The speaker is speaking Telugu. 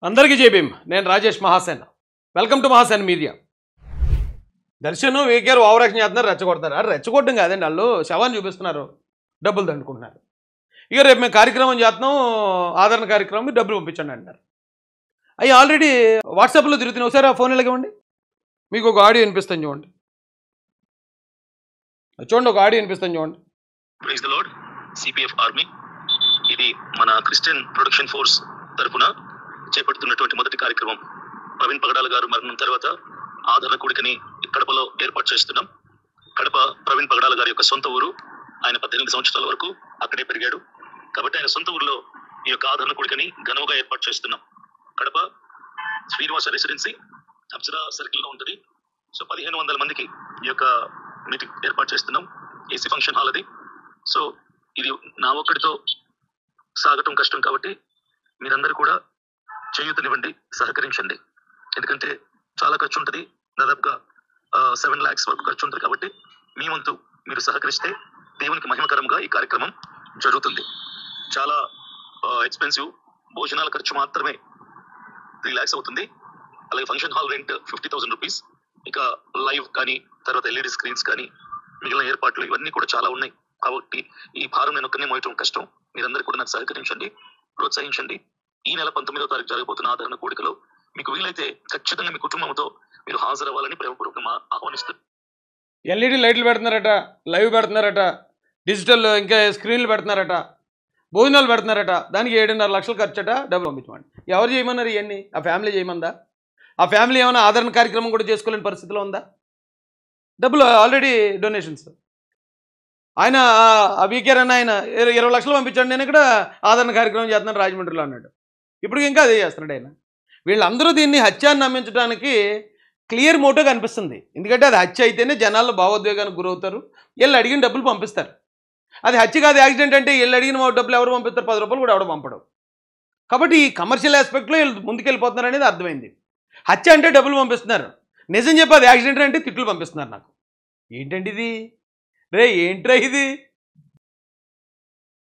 అందరికీ జై భీమ్. నేను Rajesh Mahasen. Welcome to Mahasen media. దర్శనం వీకేర్ ఓవరాక్షన్ చేస్తున్నారు, రెచ్చగొడతారు. అది రెచ్చగొట్టడం కాదండి, వాళ్ళు శవాన్ని చూపిస్తున్నారు, డబ్బులు దండుకుంటున్నారు. ఇక రేపు మేము కార్యక్రమం చేస్తున్నాం, ఆదరణ కార్యక్రమం, డబ్బులు పంపించండి అంటారు. అవి ఆల్రెడీ వాట్సాప్లో తిరుగుతున్నాయి. ఒకసారి ఆ ఫోన్ ఇవ్వండి, మీకు ఒక ఆడియో వినిపిస్తాను చూడండి. చూడండి, ఒక ఆడియో వినిపిస్తాను చూడండి. Praise the lord. CPF army ఇది మన క్రిస్టియన్ ప్రొడక్షన్ ఫోర్స్ తరఫున చేపడుతున్నటువంటి మొదటి కార్యక్రమం. ప్రవీణ్ పగడాల గారు మరణం తర్వాత ఆదరణ కూడికని కడపలో ఏర్పాటు చేస్తున్నాం. కడప ప్రవీణ్ పగడాల గారి యొక్క సొంత ఊరు. ఆయన 18 సంవత్సరాల వరకు అక్కడే పెరిగాడు. కాబట్టి ఆయన సొంత ఊరిలో ఈ యొక్క ఆదరణ కూడికని ఘనంగా ఏర్పాటు చేస్తున్నాం. కడప శ్రీనివాస రెసిడెన్సీ అప్సరా సర్కిల్ లో ఉంటుంది. సో 1500 మందికి ఈ యొక్క మీటింగ్ ఏర్పాటు చేస్తున్నాం. ఏసీ ఫంక్షన్ హాల్ అది. సో ఇది నా ఒక్కడితో సాగటం కష్టం కాబట్టి మీరందరూ కూడా చేయూతనివ్వండి, సహకరించండి. ఎందుకంటే చాలా ఖర్చు ఉంటుంది, దాదాపుగా 7 lakhs వరకు ఖర్చు ఉంటుంది. కాబట్టి మీ వంతు మీరు సహకరిస్తే దేవునికి మహిమకరంగా ఈ కార్యక్రమం జరుగుతుంది. చాలా ఎక్స్పెన్సివ్, భోజనాల ఖర్చు మాత్రమే 3 lakhs అవుతుంది. అలాగే ఫంక్షన్ హాల్ రెంట్ 50,000 రూపీస్. ఇక లైవ్ కానీ, తర్వాత ఎల్ఈడి స్క్రీన్స్ కానీ, మిగిలిన ఏర్పాట్లు ఇవన్నీ కూడా చాలా ఉన్నాయి. కాబట్టి ఈ భారం నేను ఒక్కనే మోయటం కష్టం. మీరందరూ కూడా నాకు సహకరించండి, ప్రోత్సహించండి. ఈ నెల 19వ తారీఖు జరగబోతున్న ఆదరణ కూడికలో మీకు వీలైతే ఖచ్చితంగా మీ కుటుంబంతో మీరు హాజరవ్వాలని ప్రేమపూర్వకంగా ఆహ్వానిస్తారు. ఎల్ఈడి లైట్లు పెడుతున్నారట, లైవ్ పెడుతున్నారట, డిజిటల్ ఇంకా స్క్రీన్లు పెడుతున్నారట, భోజనాలు పెడుతున్నారట. దానికి 7.5 లక్షలు ఖర్చట, డబ్బులు పంపించమండి. ఎవరు చేయమన్నారు ఇవన్నీ? ఆ ఫ్యామిలీ చేయమందా? ఆ ఫ్యామిలీ ఏమైనా ఆదరణ కార్యక్రమం కూడా చేసుకోలేని పరిస్థితిలో ఉందా? డబ్బులు ఆల్రెడీ డొనేషన్స్. ఆయన ఆ వీకేర్ అన్న ఆయన 20 లక్షలు పంపించండి, నేను ఇక్కడ ఆదరణ కార్యక్రమం చేస్తున్నాను రాజమండ్రిలో అన్నాడు. ఇప్పుడు ఇంకా అదే చేస్తున్నాడు ఆయన. వీళ్ళందరూ దీన్ని హత్యాన్ని నమ్మించడానికి క్లియర్ మోటో కనిపిస్తుంది. ఎందుకంటే అది హత్య అయితేనే జనాల్లో భావోద్వేగానికి గురవుతారు, వీళ్ళు అడిగిన డబ్బులు పంపిస్తారు. అది హత్య కాదు, యాక్సిడెంట్ అంటే వీళ్ళు అడిగిన డబ్బులు ఎవరు పంపిస్తారు? 10 రూపాయలు కూడా ఎవరు పంపడం. కాబట్టి ఈ కమర్షియల్ ఆస్పెక్ట్లో వీళ్ళు ముందుకెళ్ళిపోతున్నారు అనేది అర్థమైంది. హత్య అంటే డబ్బులు పంపిస్తున్నారు, నిజం చెప్పి అది యాక్సిడెంట్ అంటే తిట్లు పంపిస్తున్నారు. నాకు ఏంటండి ఇది? రే ఏంట్రా ఇది?